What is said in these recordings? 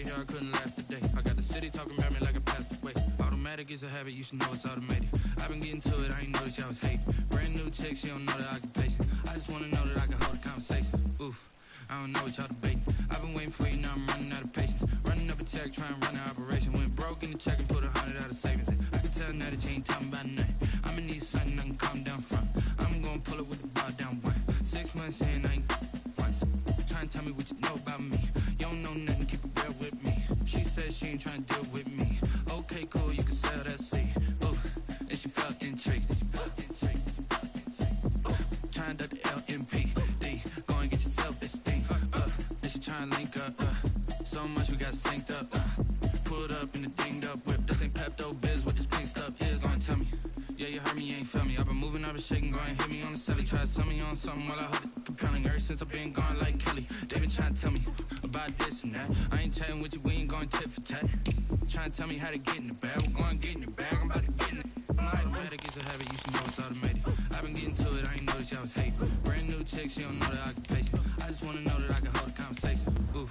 they hear I couldn't last a day. I got the city talking about me like I passed away. Automatic is a habit, you should know it's automated. I've been getting to it, I ain't noticed y'all was hating. Brand new chick, she don't know the occupation. I just wanna know that I can hold a conversation. Ooh, I don't know what y'all debating. I've been waiting for you, now I'm running out of patience. Running up a check, trying to run an operation. Went broke in the check and put 100 out of savings in. I can tell now that you ain't talking about nothing. I'ma need something I can calm down from. I'm gonna pull it with the bar down one. 6 months in, I ain't once. Trying to tell me what you know about me. You don't know nothing, keep it real with me. She said she ain't trying to deal with me. Okay, cool, you can sell that seed. Ooh, and she felt intrigued. Trying to duck the LMPD. Go and get your self-esteem. And she trying to link up. So much we got synced up. Pulled up in the dinged up whip. This ain't Pepto-Biz, what this pink stuff is. Gonna tell me. Yeah, you heard me, you ain't felt me. I've been moving, I've been shaking, go and hit me on the celly. Try to sell me on something while I hold it compelling. Ever since I've been gone like Kelly, they been trying to tell me about this and that. I ain't chatting with you, we ain't going tit for tat. Trying to tell me how to get in the bag. We're going to get in the bag, I'm about to get in it. I'm like, automatic is a habit, you should know it's automated. I've been getting to it, I ain't noticed y'all was hating. Brand new chick, she don't know the occupation. I just want to know that I can hold a conversation. Ooh,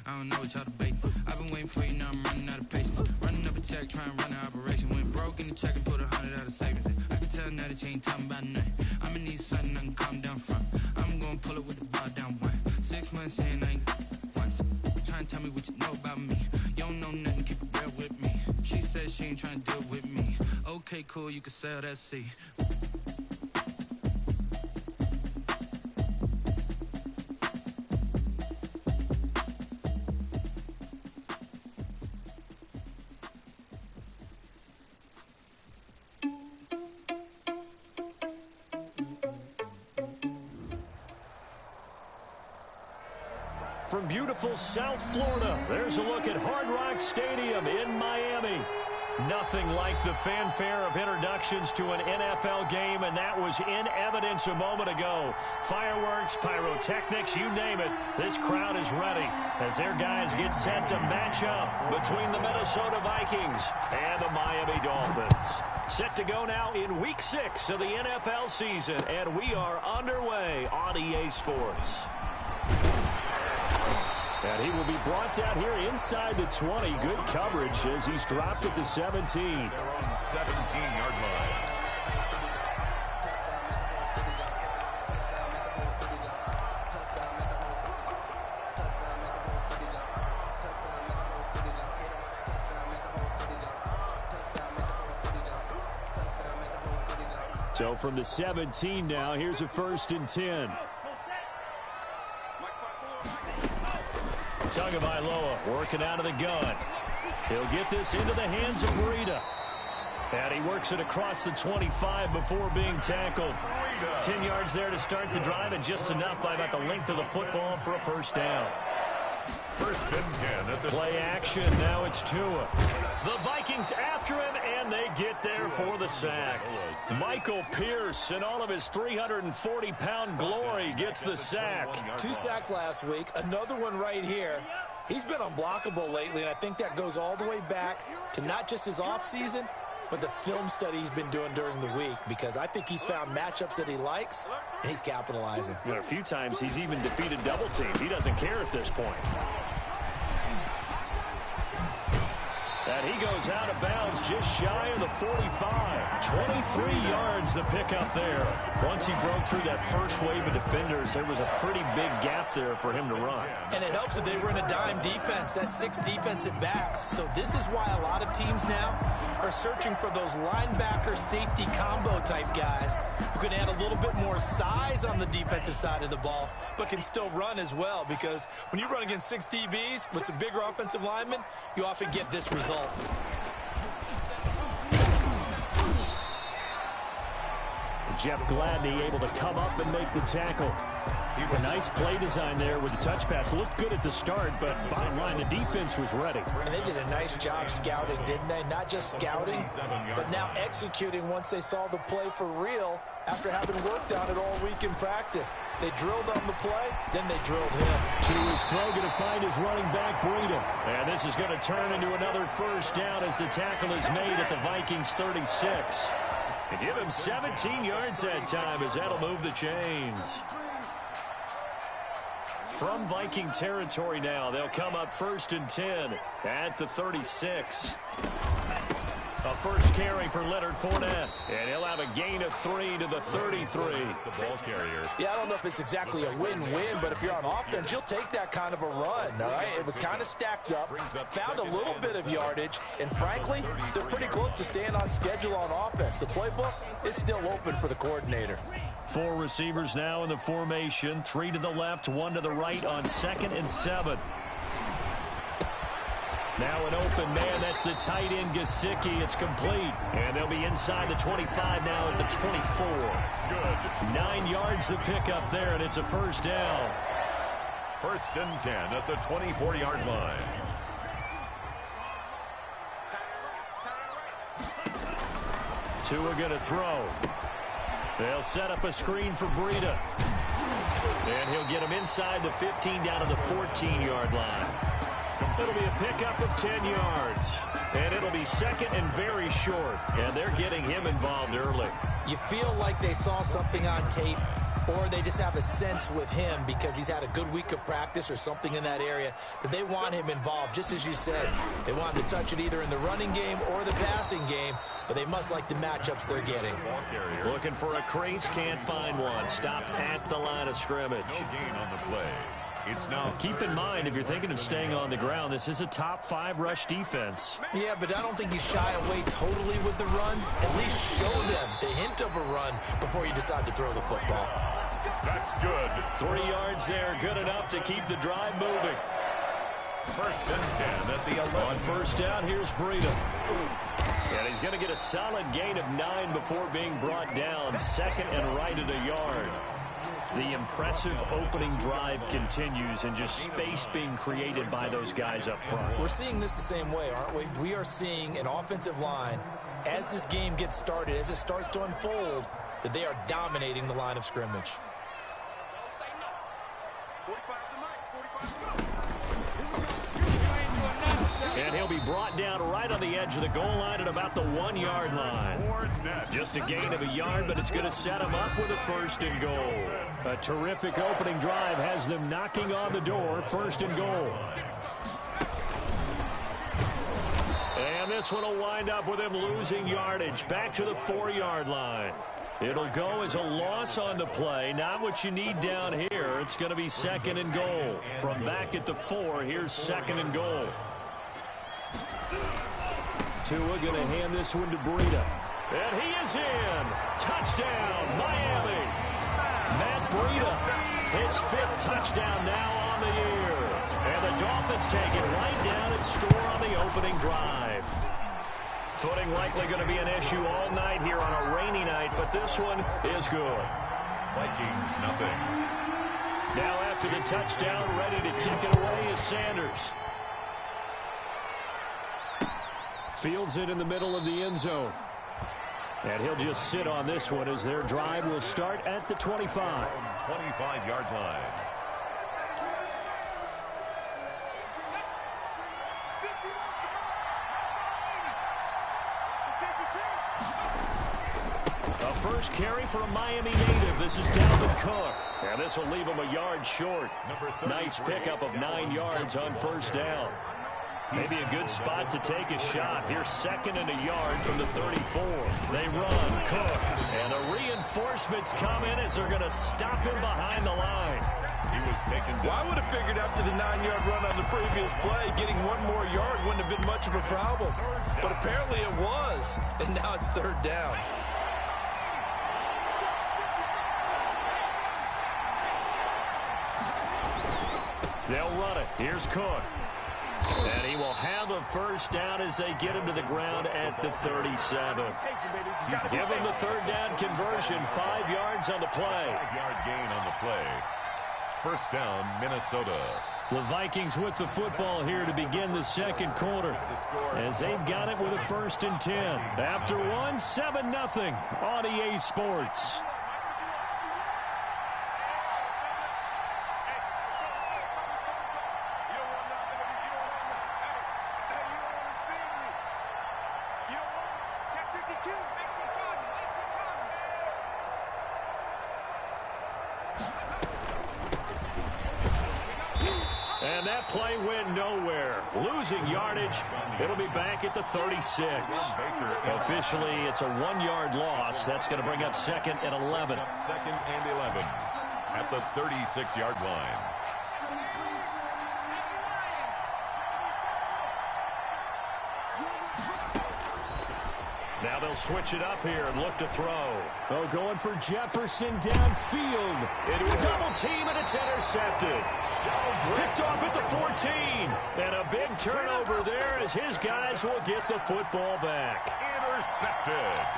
I don't know what y'all debating. I've been waiting for you, now I'm running out of patience. Running up a check, trying to run an operation. Went broke in the check and put 100 out of savings in. I can tell now that you ain't talking about nothing. I'ma need something I can calm down from. I'm gonna pull it with the bar down one. 6 months in, I ain't once. Trying to tell me what you know about me. You don't know nothing, keep it real with me. She said she ain't trying to deal with me. Okay, cool, you can sell that seed. From beautiful South Florida, there's a look at Hard Rock Stadium in Miami. Nothing like the fanfare of introductions to an NFL game, and that was in evidence a moment ago. Fireworks, pyrotechnics, you name it. This crowd is ready as their guys get set to match up between the Minnesota Vikings and the Miami Dolphins. Set to go now in Week 6 of the NFL season, and we are underway on EA Sports. And he will be brought down here inside the 20. Good coverage as he's dropped at the 17. They're on the 17-yard line. So from the 17 now, here's a 1st and 10. Tagovailoa working out of the gun. He'll get this into the hands of Breida. And he works it across the 25 before being tackled. 10 yards there to start the drive, and just enough by about the length of the football for a 1st down. 1st and 10 at the play action. Now it's Tua. The Vikings after him, and they get there for the sack. Michael Pierce, in all of his 340-pound glory, gets the sack. 2 sacks last week, another one right here. He's been unblockable lately, and I think that goes all the way back to not just his offseason, but the film study he's been doing during the week, because I think he's found matchups that he likes, and he's capitalizing. You know, a few times he's even defeated double teams. He doesn't care at this point. And he goes out of bounds just shy of the 45. 23 yards the pickup there. Once he broke through that first wave of defenders, there was a pretty big gap there for him to run. And it helps that they were in a dime defense. That's 6 defensive backs. So this is why a lot of teams now are searching for those linebacker safety combo type guys who can add a little bit more size on the defensive side of the ball, but can still run as well. Because when you run against 6 DBs with some bigger offensive linemen, you often get this result. Jeff Gladney able to come up and make the tackle. A nice play design there with the touch pass. Looked good at the start, but bottom line, the defense was ready. And they did a nice job scouting, didn't they? Not just scouting, but now executing once they saw the play for real after having worked on it all week in practice. They drilled on the play, then they drilled him. To his throw, going to find his running back, Breida. And this is going to turn into another 1st down as the tackle is made at the Vikings 36. And give him 17 yards that time as that'll move the chains. From Viking territory now, they'll come up 1st and 10 at the 36. A first carry for Leonard Fournette, and he'll have a gain of 3 to the 33. The ball carrier. Yeah, I don't know if it's exactly a win-win, but if you're on offense, you'll take that kind of a run, all right? It was kind of stacked up, found a little bit of yardage, and frankly, they're pretty close to staying on schedule on offense. The playbook is still open for the coordinator. 4 receivers now in the formation, 3 to the left, 1 to the right on 2nd and 7. Now an open man, that's the tight end Gesicki. It's complete, and they'll be inside the 25 now at the 24. Good. 9 yards to pick up there, and it's a first down. 1st and 10 at the 24-yard line. Tua going to throw. They'll set up a screen for Breida. And he'll get him inside the 15 down to the 14-yard line. It'll be a pickup of 10 yards. And it'll be 2nd and very short. And they're getting him involved early. You feel like they saw something on tape, or they just have a sense with him because he's had a good week of practice or something in that area that they want him involved. Just as you said, they want him to touch it either in the running game or the passing game, but they must like the matchups they're getting. Looking for a crease, can't find one. Stopped at the line of scrimmage. No gain on the play. It's now. Keep in mind, if you're thinking of staying on the ground, this is a top 5 rush defense. Yeah, but I don't think you shy away totally with the run. At least show them the hint of a run before you decide to throw the football. That's good. 3 yards there, good enough to keep the drive moving. 1st and 10 at the 11. On first down, here's Breida. And he's going to get a solid gain of 9 before being brought down. 2nd and right at a yard. The impressive opening drive continues, and just space being created by those guys up front. We're seeing this the same way, aren't we? We are seeing an offensive line, as this game gets started, as it starts to unfold, that they are dominating the line of scrimmage. And he'll be brought down right on the edge of the goal line at about the 1-yard line. Just a gain of a yard, but it's going to set him up with a 1st and goal. A terrific opening drive has them knocking on the door. 1st and goal. And this one will wind up with him losing yardage back to the 4-yard line. It'll go as a loss on the play. Not what you need down here. It's going to be 2nd and goal. From back at the 4, here's 2nd and goal. Tua going to hand this one to Breida. And he is in. Touchdown, Miami. Matt Breida, his 5th touchdown now on the year. And the Dolphins take it right down and score on the opening drive. Footing likely going to be an issue all night here on a rainy night, but this one is good. Vikings, nothing. Now after the touchdown, ready to kick it away is Sanders. Fields it in the middle of the end zone. And he'll just sit on this one as their drive will start at the 25. 25-yard line. A first carry for a Miami native. This is Dalvin Cook. And this will leave him a yard short. Nice pickup of 9 yards on first down. Maybe a good spot to take a shot. Here's 2nd and a yard from the 34. They run, Cook, and the reinforcements come in as they're going to stop him behind the line. He was taken down. Well, I would have figured after the 9-yard run on the previous play, getting 1 more yard wouldn't have been much of a problem. But apparently it was, and now it's 3rd down. They'll run it. Here's Cook. And he will have a first down as they get him to the ground at the 37. Give him the 3rd down conversion. 5 yards on the play. 5-yard gain on the play. First down, Minnesota. The Vikings with the football here to begin the 2nd quarter, as they've got it with a 1st and 10. After one, 7-0 on EA Sports. that play went nowhere. Losing yardage. It'll be back at the 36. Officially, it's a 1-yard loss. That's going to bring up 2nd and 11. 2nd and 11 at the 36-yard line. Now they'll switch it up here and look to throw. Oh, going for Jefferson downfield. Into a double team, and it's intercepted. Picked off at the 14. And a big turnover there as his guys will get the football back. Intercepted.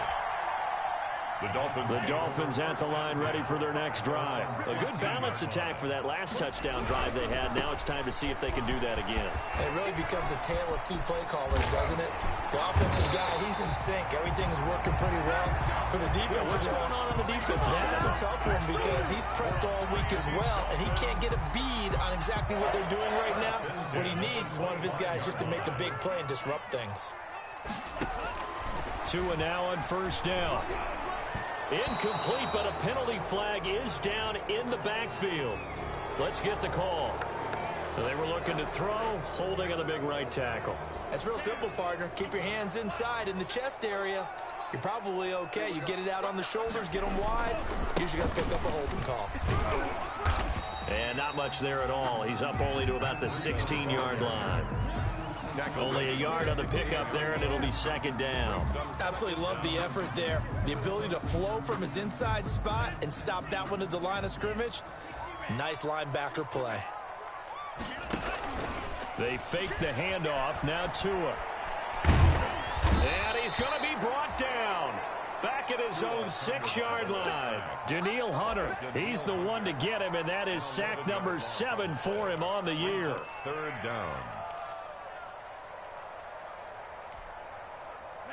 The Dolphins at the line, ready for their next drive. A good balance attack for that last touchdown drive they had. Now it's time to see if they can do that again. It really becomes a tale of two play callers, doesn't it? The offensive guy, he's in sync. Everything is working pretty well. For the defense, what's going on the defensive side? That's a tough one because he's prepped all week as well, and he can't get a bead on exactly what they're doing right now. What he needs is one of his guys just to make a big play and disrupt things. Tua now on first down. Incomplete, but a penalty flag is down in the backfield. Let's get the call. They were looking to throw, holding on the big right tackle. That's real simple, partner. Keep your hands inside in the chest area. You're probably okay. You get it out on the shoulders, get them wide. Usually got to pick up a holding call. And not much there at all. He's up only to about the 16-yard line. Only a yard on the pickup there, and it'll be 2nd down. Absolutely love the effort there. The ability to flow from his inside spot and stop that one at the line of scrimmage. Nice linebacker play. They fake the handoff. Now Tua. And he's going to be brought down. Back at his own 6-yard line. Danielle Hunter, he's the one to get him, and that is sack number 7 for him on the year. 3rd down.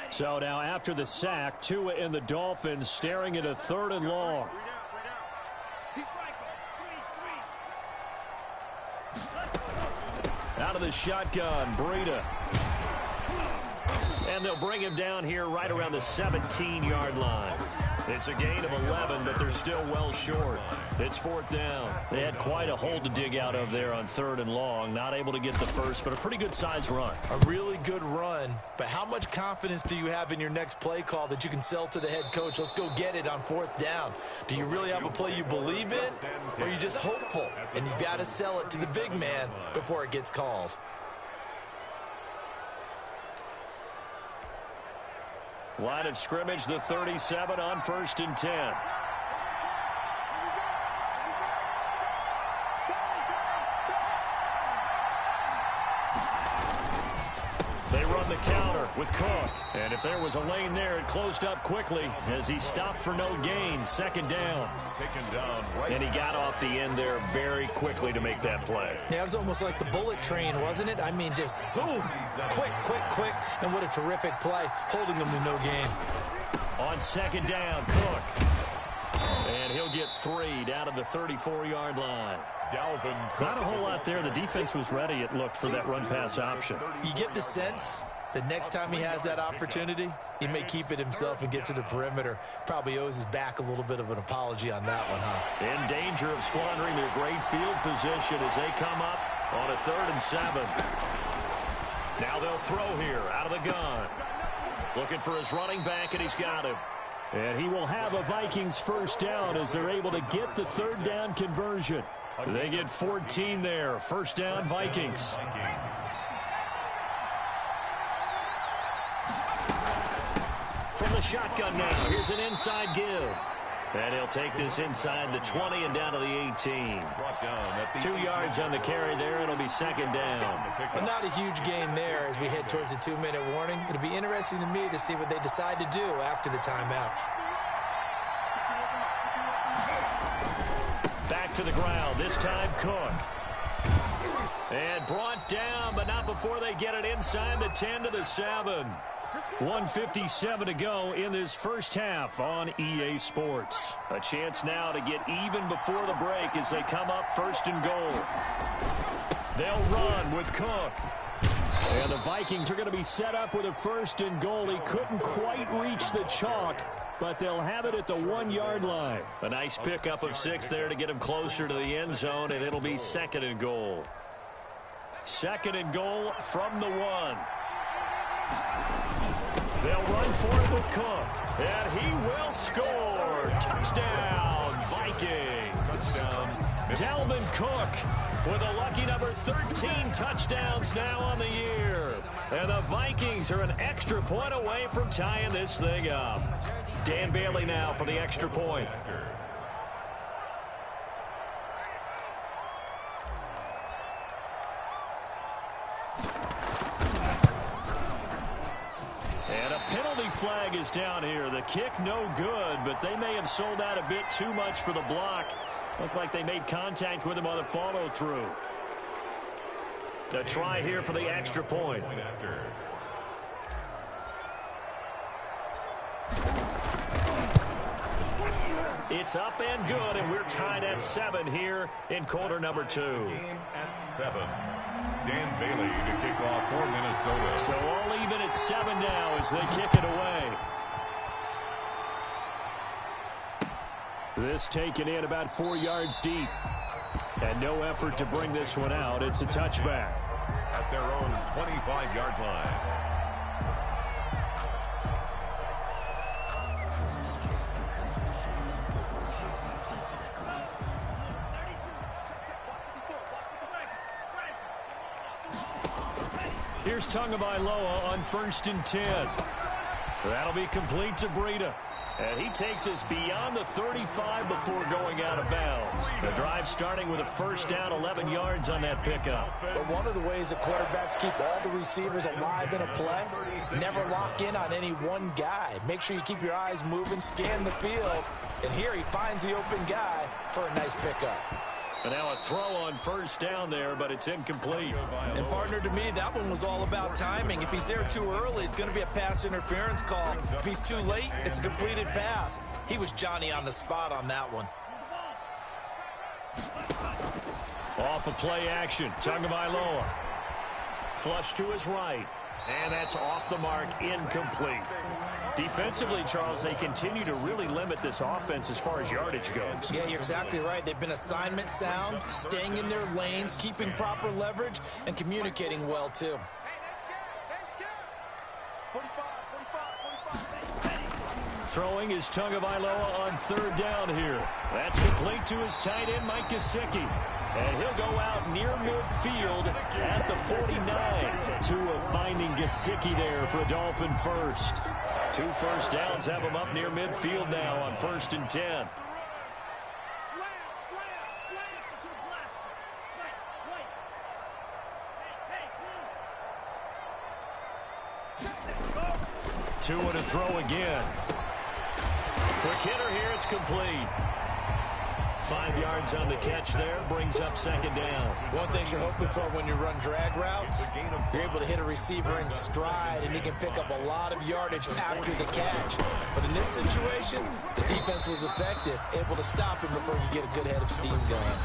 So now after the sack, Tua and the Dolphins staring at a 3rd and long. Out of the shotgun, Breida. And they'll bring him down here right around the 17-yard line. It's a gain of 11, but they're still well short. It's 4th down. They had quite a hole to dig out of there on 3rd and long. Not able to get the first, but a pretty good-sized run. A really good run, but how much confidence do you have in your next play call that you can sell to the head coach? Let's go get it on 4th down. Do you really have a play you believe in, or are you just hopeful? And you've got to sell it to the big man before it gets called. Line of scrimmage, the 37 on 1st and 10. They run the counter with Cook. And if there was a lane there, it closed up quickly as he stopped for no gain. 2nd down. Taken down right. And he got off the end there very quickly to make that play. Yeah, it was almost like the bullet train, wasn't it? I mean, just zoom. Quick, quick, quick. And what a terrific play, holding them to no gain. On 2nd down, Cook. And he'll get 3 down to the 34-yard line. Not a whole lot there. The defense was ready, it looked, for that run-pass option. You get the sense that next time he has that opportunity, he may keep it himself and get to the perimeter. Probably owes his back a little bit of an apology on that one, huh? In danger of squandering their great field position as they come up on a 3rd and 7. Now they'll throw here out of the gun. Looking for his running back, and he's got him. And he will have a Vikings 1st down as they're able to get the 3rd down conversion. They get 14 there. 1st down, Vikings. From the shotgun now, here's an inside give. And he'll take this inside the 20 and down to the 18. 2 yards on the carry there. It'll be 2nd down. But not a huge gain there as we head towards the 2-minute warning. It'll be interesting to me to see what they decide to do after the timeout. Back to the ground, this time Cook. And brought down, but not before they get it inside the 10 to the 7. 1:57 to go in this first half on EA Sports. A chance now to get even before the break as they come up 1st and goal. They'll run with Cook. And the Vikings are going to be set up with a 1st and goal. He couldn't quite reach the chalk, but they'll have it at the 1-yard line. A nice pickup of 6 there to get him closer to the end zone, and it'll be 2nd and goal. Second and goal from the 1. They'll run for it with Cook, and he will score. Touchdown, Vikings. Touchdown. Dalvin Cook with a lucky number 13 touchdowns now on the year. And the Vikings are an extra point away from tying this thing up. Dan Bailey now for the extra point. And a penalty flag is down here. The kick no good, but they may have sold out a bit too much for the block. Looked like they made contact with him on the follow-through. A try here for the extra point. It's up and good, and we're tied at 7 here in quarter number 2. Game at 7. Dan Bailey to kick off for Minnesota. So all even at 7 now as they kick it away. This taken in about 4 yards deep. And no effort to bring this one out. It's a touchback. At their own 25-yard line. Here's Tagovailoa on 1st and 10. That'll be complete to Breida. And he takes us beyond the 35 before going out of bounds. The drive starting with a first down, 11 yards on that pickup. But one of the ways that quarterbacks keep all the receivers alive in a play, never lock in on any one guy. Make sure you keep your eyes moving, scan the field. And here he finds the open guy for a nice pickup. And now a throw on first down there, but it's incomplete. And partner, to me, that one was all about timing. If he's there too early, it's going to be a pass interference call. If he's too late, it's a completed pass. He was Johnny on the spot on that one. Off of play action, Tagovailoa. Flush to his right. And that's off the mark, incomplete. Defensively, Charles, they continue to really limit this offense as far as yardage goes. Yeah, you're exactly right. They've been assignment sound, staying in their lanes, keeping proper leverage, and communicating well, too. Throwing is Tagovailoa on 3rd down here. That's complete to his tight end, Mike Gesicki. And he'll go out near midfield at the 49. Tua finding Gesicki there for a Dolphin first. 2 first downs have him up near midfield now on 1st and 10. Tua to throw again. Quick hitter here, it's complete. 5 yards on the catch there, brings up 2nd down. One thing you're hoping for when you run drag routes, you're able to hit a receiver in stride, and he can pick up a lot of yardage after the catch. But in this situation, the defense was effective, able to stop him before you get a good head of steam going.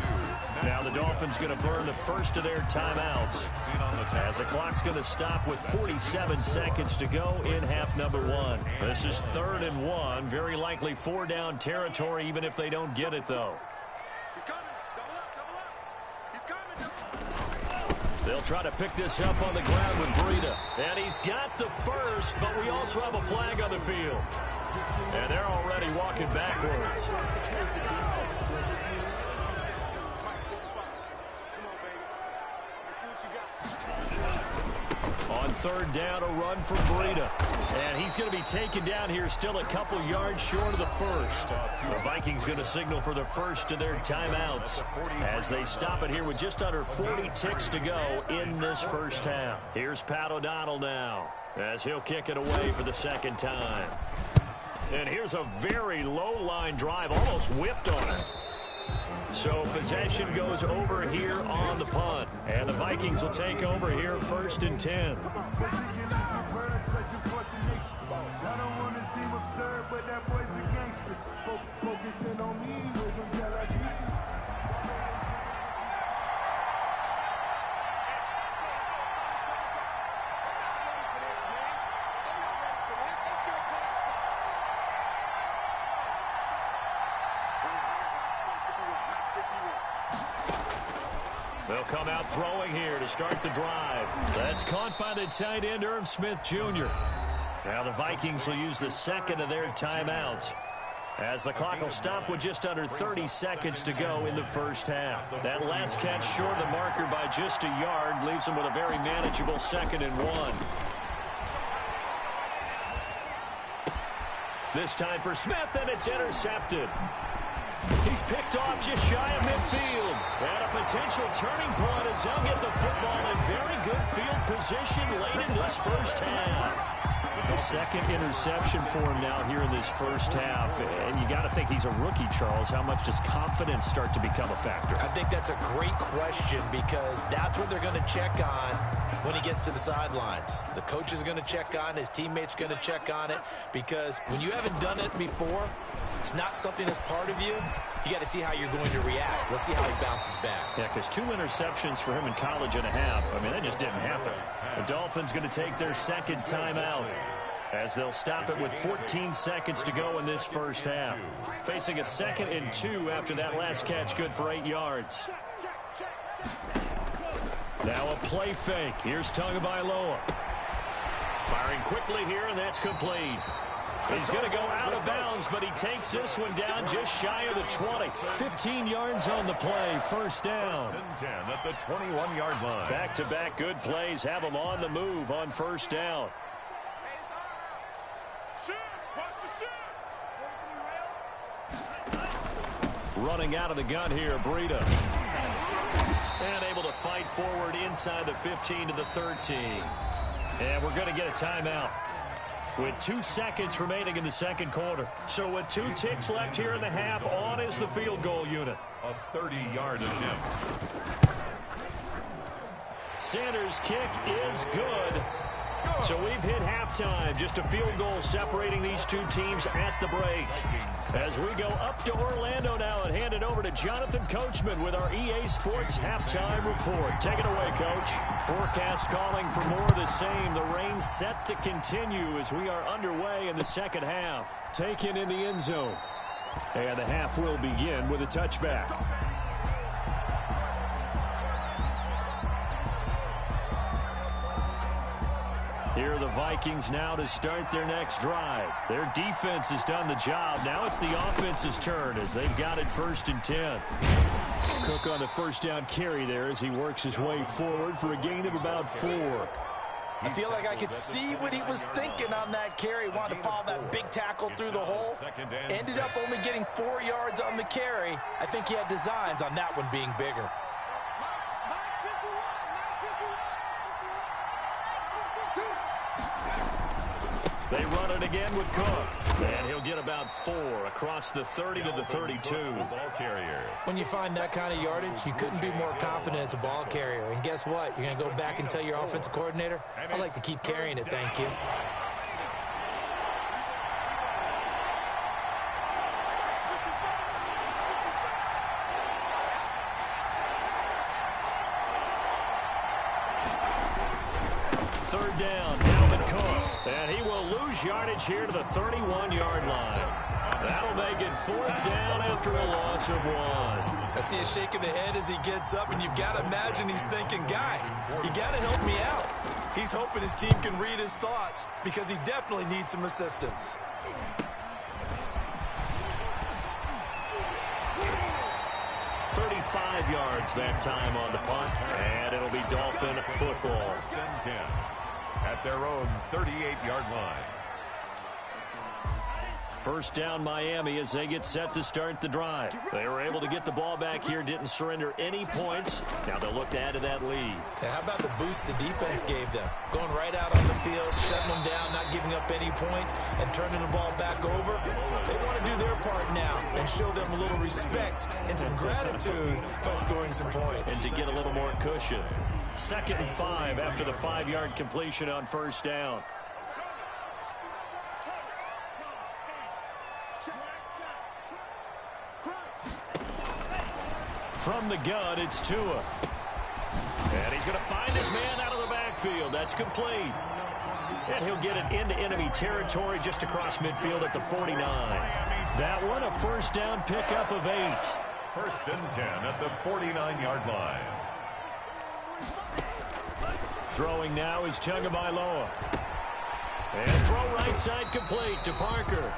Now the Dolphins going to burn the first of their timeouts, as the clock's going to stop with 47 seconds to go in half number 1. This is 3rd and 1, very likely 4-down territory, even if they don't get it, though. They'll try to pick this up on the ground with Breida. And he's got the first, but we also have a flag on the field. And they're already walking backwards. On 3rd down, a run from Breida. And he's going to be taken down here still a couple yards short of the first. The Vikings going to signal for the first of their timeouts as they stop it here with just under 40 ticks to go in this first half. Here's Pat O'Donnell now as he'll kick it away for the 2nd time. And here's a very low line drive, almost whiffed on it. So possession goes over here on the punt. And the Vikings will take over here 1st and 10. They'll come out throwing here to start the drive. That's caught by the tight end, Irv Smith Jr. Now the Vikings will use the second of their timeouts, as the clock will stop with just under 30 seconds to go in the first half. That last catch short of the marker by just a yard leaves them with a very manageable 2nd and 1. This time for Smith, and it's intercepted. He's picked off just shy of midfield. And a potential turning point as they'll get the football in very good field position late in this first half. The second interception for him now here in this first half. And you got to think he's a rookie, Charles. How much does confidence start to become a factor? I think that's a great question, because that's what they're going to check on when he gets to the sidelines. The coach is going to check on, his teammates are going to check on it, because when you haven't done it before, it's not something that's part of you. You got to see how you're going to react. Let's see how he bounces back. Yeah, because 2 interceptions for him in college and a half. I mean, that just didn't happen. The Dolphins going to take their second timeout, as they'll stop it with 14 seconds to go in this first half. Facing a 2nd and 2 after that last catch, good for 8 yards. Now a play fake. Here's Tagovailoa. Firing quickly here, and that's complete. He's going to go out of bounds, but he takes this one down just shy of the 20. 15 yards on the play, first down. 10 at the 21-yard line. Back-to-back good plays have him on the move on first down. Running out of the gun here, Breida. And able to fight forward inside the 15 to the 13. And we're going to get a timeout with 2 seconds remaining in the second quarter. So with 2 ticks left here in the half, on is the field goal unit. A 30-yard attempt. Sanders' kick is good. So we've hit halftime. Just a field goal separating these two teams at the break. As we go up to Orlando now and hand it over to Jonathan Coachman with our EA Sports Halftime Report. Take it away, Coach. Forecast calling for more of the same. The rain set to continue as we are underway in the second half. Taken in the end zone. And the half will begin with a touchback. Here are the Vikings now to start their next drive. Their defense has done the job. Now it's the offense's turn as they've got it 1st and 10. Cook on the first down carry there as he works his way forward for a gain of about 4. I feel like I could see what he was thinking on that carry. Wanted to follow that big tackle through the hole. Ended up only getting 4 yards on the carry. I think he had designs on that one being bigger. They run it again with Cook. And he'll get about 4 across the 30 to the 32. Ball carrier. When you find that kind of yardage, you couldn't be more confident as a ball carrier. And guess what? You're going to go back and tell your offensive coordinator, I'd like to keep carrying it, thank you. Third down, Dalvin Cook. And he will lose yardage here to the 31-yard line. That'll make it 4th down after a loss of 1. I see a shake of the head as he gets up, and you've got to imagine he's thinking, guys, you got to help me out. He's hoping his team can read his thoughts because he definitely needs some assistance. Yards that time on the punt, and it'll be Dolphin football. 1st and 10 at their own 38-yard line. First down Miami as they get set to start the drive. They were able to get the ball back here, didn't surrender any points. Now they'll look to add to that lead. Now how about the boost the defense gave them? Going right out on the field, shutting them down, not giving up any points, and turning the ball back over. They want to do their part now and show them a little respect and some gratitude by scoring some points. And to get a little more cushion. 2nd and 5 after the 5-yard completion on first down. From the gun, it's Tua. And he's going to find his man out of the backfield. That's complete. And he'll get it into enemy territory just across midfield at the 49. That one, a first down pickup of 8. 1st and 10 at the 49-yard line. Throwing now is Tagovailoa. And throw right side complete to Parker.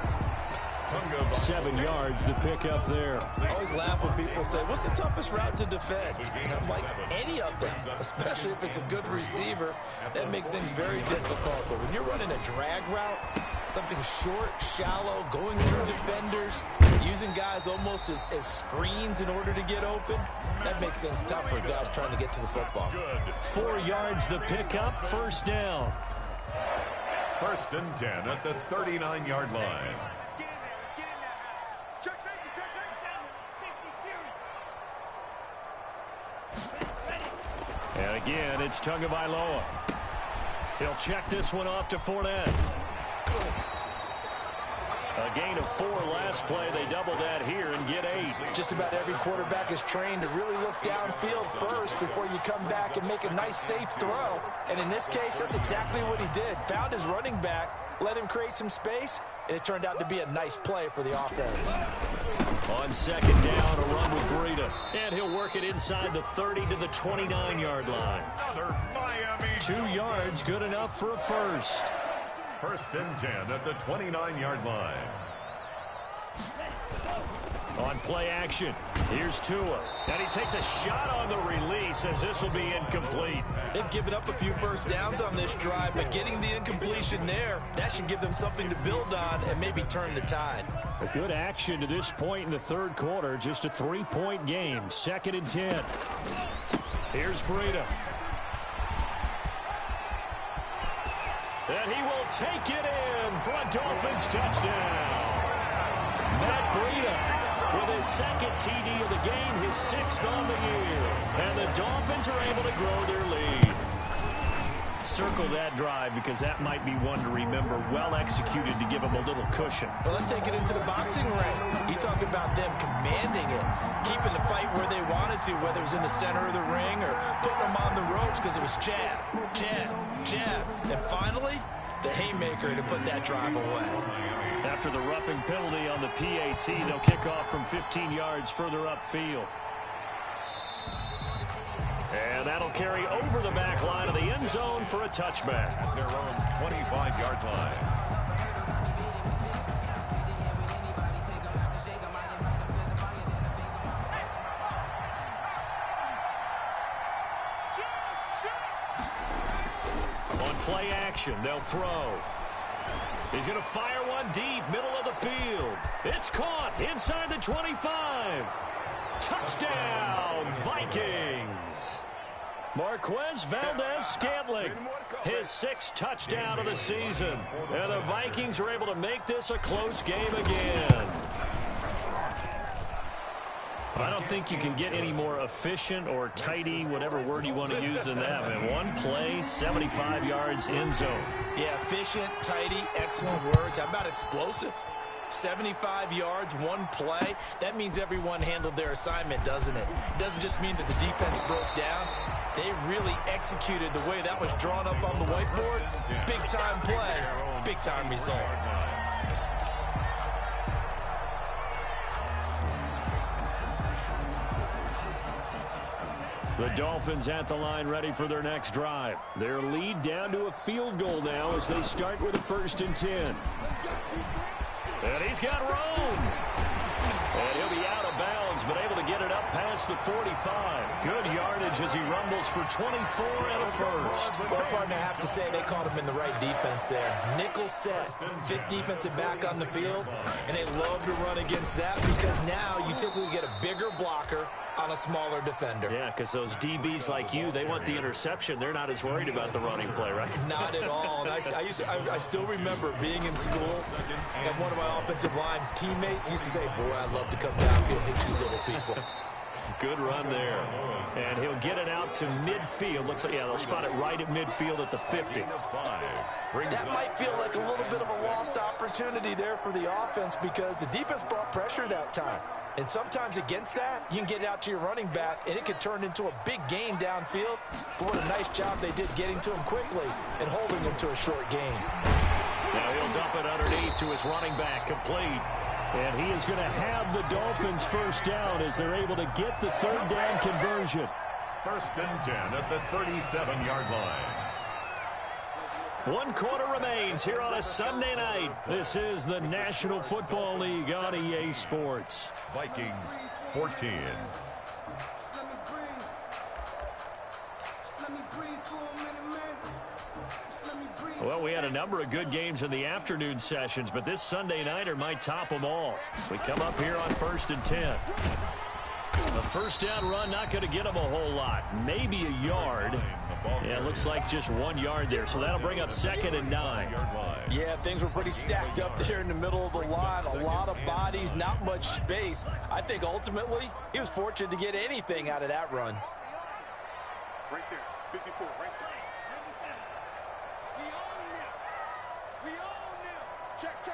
7 yards, the pick up there. I always laugh when people say, what's the toughest route to defend? And I'm like, any of them, especially if it's a good receiver. That makes things very difficult. But when you're running a drag route, something short, shallow, going through defenders, using guys almost as screens in order to get open, that makes things tough for guys trying to get to the football. 4 yards, the pickup, first down. 1st and 10 at the 39-yard line. And again, it's Tagovailoa. He'll check this one off to Fournette. A gain of 4 last play. They double that here and get 8. Just about every quarterback is trained to really look downfield first before you come back and make a nice, safe throw. And in this case, that's exactly what he did. Found his running back, let him create some space, and it turned out to be a nice play for the offense. On 2nd down, a run with Breida. And he'll work it inside the 30 to the 29-yard line. 2 yards, good enough for a first. 1st and 10 at the 29-yard line. On play action, here's Tua. And he takes a shot on the release as this will be incomplete. They've given up a few first downs on this drive, but getting the incompletion there, that should give them something to build on and maybe turn the tide. A good action to this point in the 3rd quarter. Just a 3-point game. 2nd and 10. Here's Breida. And he will take it in for a Dolphins touchdown. Matt Breida with his 2nd TD of the game, his 6th on the year. And the Dolphins are able to grow their lead. Circle that drive because that might be one to remember. Well executed to give them a little cushion. Well, let's take it into the boxing ring. You talk about them commanding it, keeping the fight where they wanted to, whether it was in the center of the ring or putting them on the ropes because it was jab, jab, jab. And finally, the haymaker to put that drive away. After the roughing penalty on the PAT, they'll kick off from 15 yards further upfield. And that'll carry over the back line of the end zone for a touchback. At their own 25-yard line. On play action, they'll throw. He's going to fire one deep, middle of the field. It's caught inside the 25. Touchdown, Vikings. Marquez Valdez-Scantling, his 6th touchdown of the season. And the Vikings are able to make this a close game again. I don't think you can get any more efficient or tidy, whatever word you want to use in that. Man, one play, 75 yards, end zone. Yeah, efficient, tidy, excellent words. How about explosive? 75 yards, one play. That means everyone handled their assignment, doesn't it? It doesn't just mean that the defense broke down. They really executed the way that was drawn up on the whiteboard. Big-time play, big-time result. The Dolphins at the line ready for their next drive. Their lead down to a field goal now as they start with a 1st and 10. And he's got room. And he'll be out of bounds, but able to get it up past the 45. Good yardage as he rumbles for 24 and a first. Well, partner, I have to say they caught him in the right defense there. Nickel set, 5th defensive back on the field, and they love to run against that because now you typically get a bigger blocker on a smaller defender. Yeah, because those DBs like you, they want the interception. They're not as worried about the running play, right? Not at all. And I still remember being in school, and one of my offensive line teammates used to say, boy, I'd love to come downfield and hit you little people. Good run there. And he'll get it out to midfield. Looks like, yeah, they'll spot it right at midfield at the 50. That might feel like a little bit of a lost opportunity there for the offense because the defense brought pressure that time. And sometimes against that, you can get it out to your running back, and it could turn into a big gain downfield. But what a nice job they did getting to him quickly and holding him to a short gain. Now he'll dump it underneath to his running back, complete. And he is going to have the Dolphins first down as they're able to get the 3rd down conversion. 1st and 10 at the 37-yard line. 1 quarter remains here on a Sunday night. This is the National Football League on EA Sports. Vikings 14. Well, we had a number of good games in the afternoon sessions, but this Sunday nighter might top them all. We come up here on 1st and 10. A first down run, not going to get them a whole lot. Maybe a yard. Yeah, it looks like just 1 yard there, so that'll bring up 2nd and 9. Yeah, things were pretty stacked up there in the middle of the line. A lot of bodies, not much space. I think ultimately he was fortunate to get anything out of that run. Right there, 54, right there. We own them. Check.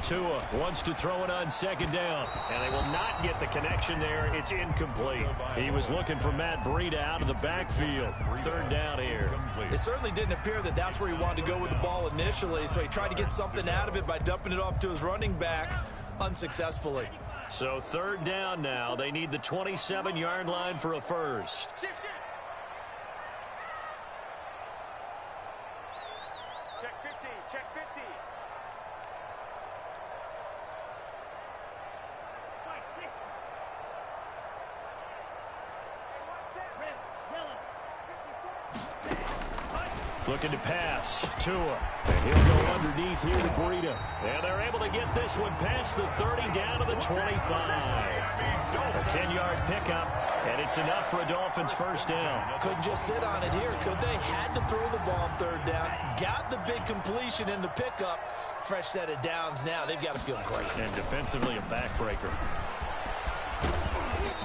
Tua wants to throw it on 2nd down, and they will not get the connection there. It's incomplete. He was looking for Matt Breida out of the backfield. 3rd down here. It certainly didn't appear that that's where he wanted to go with the ball initially, so he tried to get something out of it by dumping it off to his running back unsuccessfully. So 3rd down now. They need the 27-yard line for a first. Check 50, check 50. Looking to pass. Tua. And he'll go underneath here to Breida. And they're able to get this one past the 30 down to the 25. A 10-yard pickup, and it's enough for a Dolphins first down. Couldn't just sit on it here, could they? Had to throw the ball on 3rd down. Got the big completion in the pickup. Fresh set of downs now. They've got to feel great. And defensively a backbreaker.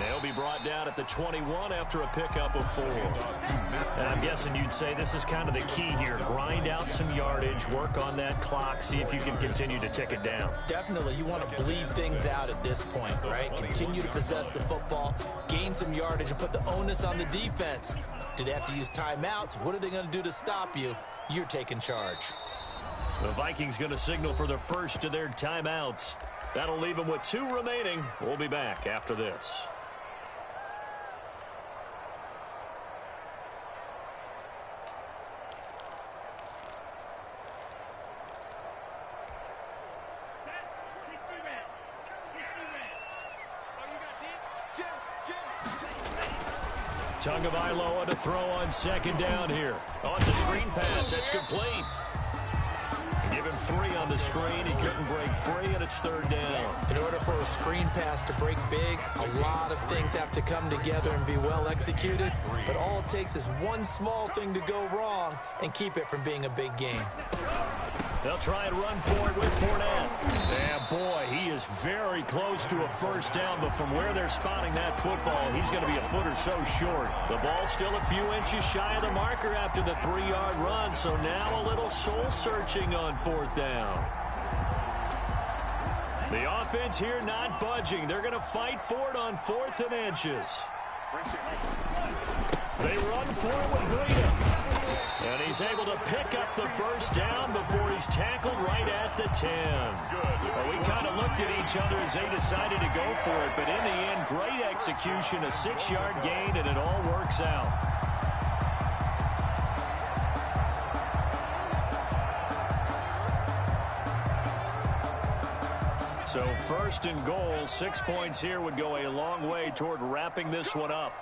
They'll be brought down at the 21 after a pickup of 4. And I'm guessing you'd say this is kind of the key here. Grind out some yardage, work on that clock, see if you can continue to tick it down. Definitely, you want to bleed things out at this point, right? Continue to possess the football, gain some yardage, and put the onus on the defense. Do they have to use timeouts? What are they going to do to stop you? You're taking charge. The Vikings going to signal for the first of their timeouts. That'll leave them with 2 remaining. We'll be back after this. Tagovailoa to throw on 2nd down here. Oh, it's a screen pass. That's complete. Give him 3 on the screen. He couldn't break free, and it's 3rd down. In order for a screen pass to break big, a lot of things have to come together and be well executed. But all it takes is one small thing to go wrong and keep it from being a big game. They'll try and run for it with Fournette. Yeah, boy, he is very close to a first down, but from where they're spotting that football, he's going to be a foot or so short. The ball's still a few inches shy of the marker after the 3-yard run, so now a little soul-searching on 4th down. The offense here not budging. They're going to fight for it on 4th and inches. They run for it with Breida. And he's able to pick up the first down before he's tackled right at the 10. Well, we kind of looked at each other as they decided to go for it, but in the end, great execution, a 6-yard gain, and it all works out. So 1st and goal, 6 points here would go a long way toward wrapping this one up.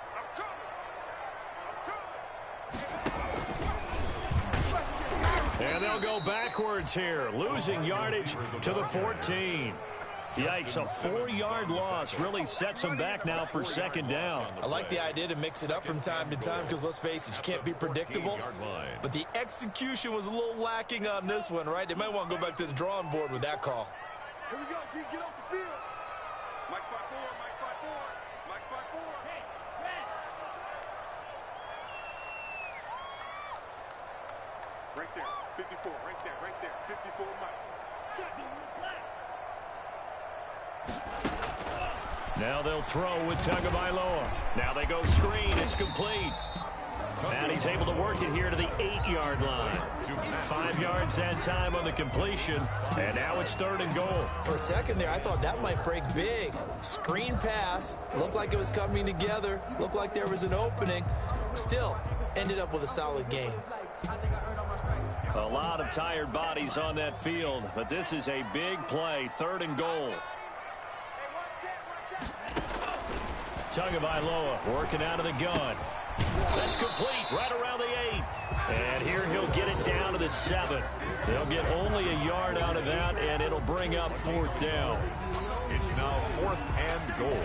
And they'll go backwards here, losing yardage to the 14. Yikes, a 4-yard loss really sets them back now for 2nd down. I like the idea to mix it up from time to time because, let's face it, you can't be predictable. But the execution was a little lacking on this one, right? They might want to go back to the drawing board with that call. Here we go, D. Get off the field. Mike 5-4, Mike 5-4, Mike 5-4. Hey, man. Right there, 54, right there, 54, Mike. Now they'll throw with Tagovailoa. Now they go screen. It's complete. And he's able to work it here to the 8-yard line. 5 yards that time on the completion. And now it's 3rd and goal. For a second there, I thought that might break big. Screen pass. Looked like it was coming together. Looked like there was an opening. Still, ended up with a solid game. A lot of tired bodies on that field, but this is a big play, 3rd and goal. Tagovailoa working out of the gun. That's complete right around the 8. And here he'll get it down to the 7. They'll get only a yard out of that, and it'll bring up 4th down. It's now 4th and goal.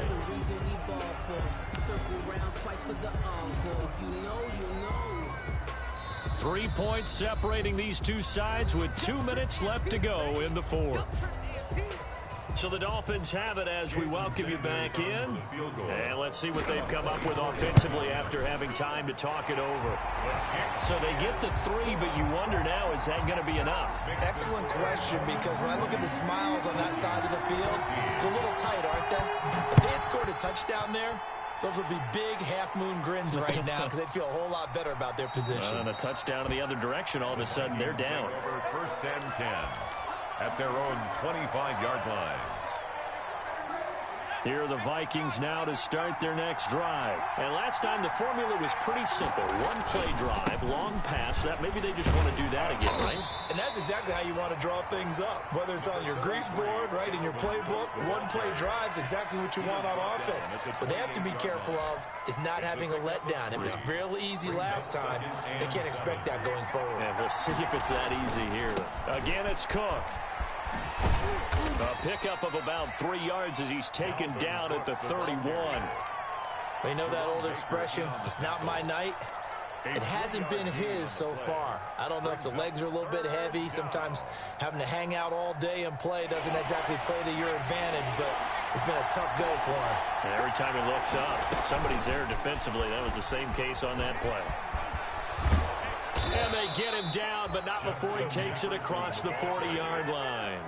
3 points separating these two sides with 2 minutes left to go in the 4th. So the Dolphins have it as we welcome you back in. And let's see what they've come up with offensively after having time to talk it over. So they get the 3, but you wonder now, is that going to be enough? Excellent question, because when I look at the smiles on that side of the field, it's a little tight, aren't they? If they had scored a touchdown there, those would be big half-moon grins right now because they'd feel a whole lot better about their position. And a touchdown in the other direction, all of a sudden they're down. 1st and 10 at their own 25-yard line. Here are the Vikings now to start their next drive. And last time the formula was pretty simple. 1-play drive, long pass. That maybe they just want to do that again, right? And that's exactly how you want to draw things up. Whether it's on your grease board, right, in your playbook, 1-play drive's exactly what you want on offense. What they have to be careful of is not having a letdown. It was real easy last time. They can't expect that going forward. And we'll see if it's that easy here. Again, it's Cook. A pickup of about 3 yards as he's taken down at the 31. We know that old expression, it's not my night. It hasn't been his so far. I don't know if the legs are a little bit heavy. Sometimes having to hang out all day and play doesn't exactly play to your advantage, but it's been a tough go for him. And every time he looks up, somebody's there defensively. That was the same case on that play. And they get him down, but not before he takes it across the 40-yard line.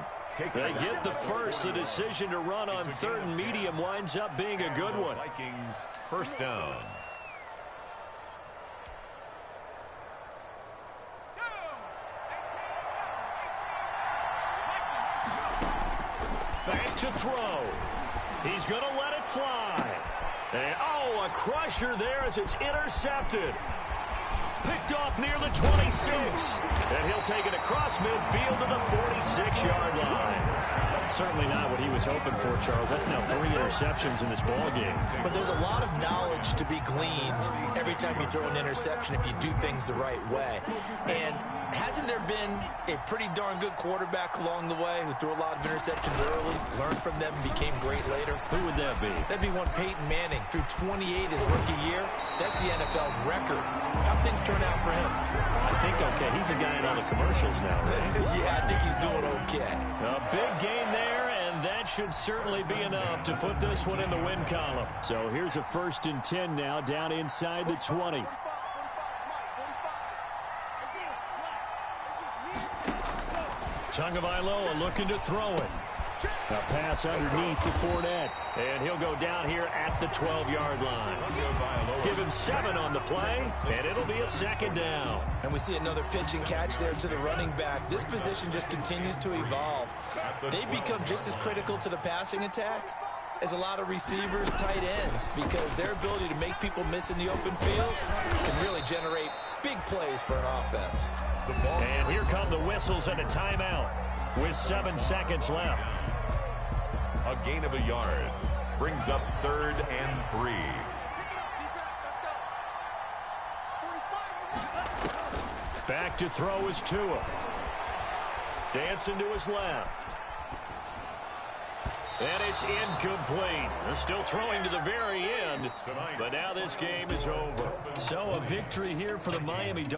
They get the first. The decision to run on 3rd and medium winds up being a good one. Vikings 1st down. Back to throw. He's going to let it fly. And, oh, a crusher there as it's intercepted. Picked off near the 26. And he'll take it across midfield to the 46-yard line. Certainly not what he was hoping for, Charles. That's now 3 interceptions in this ballgame. But there's a lot of knowledge to be gleaned every time you throw an interception if you do things the right way. And hasn't there been a pretty darn good quarterback along the way who threw a lot of interceptions early, learned from them, and became great later? Who would that be? That'd be one Peyton Manning. Threw 28 his rookie year. That's the NFL record. How'd things turn out for him? I think okay. He's a guy in all the commercials now, right? Yeah, I think he's doing okay. A big gain there, and that should certainly be enough to put this one in the win column. So here's a 1st and 10 now, down inside the 20. Tagovailoa looking to throw it. A pass underneath the Fournette. And he'll go down here at the 12-yard line. Give him 7 on the play, and it'll be a 2nd down. And we see another pitch and catch there to the running back. This position just continues to evolve. They become just as critical to the passing attack as a lot of receivers, tight ends, because their ability to make people miss in the open field can really generate big plays for an offense. And here come the whistles and a timeout with 7 seconds left. A gain of a yard brings up 3rd and 3. Back to throw is Tua. Dancing to his left. And it's incomplete. They're still throwing to the very end. But now this game is over. So a victory here for the Miami Dolphins.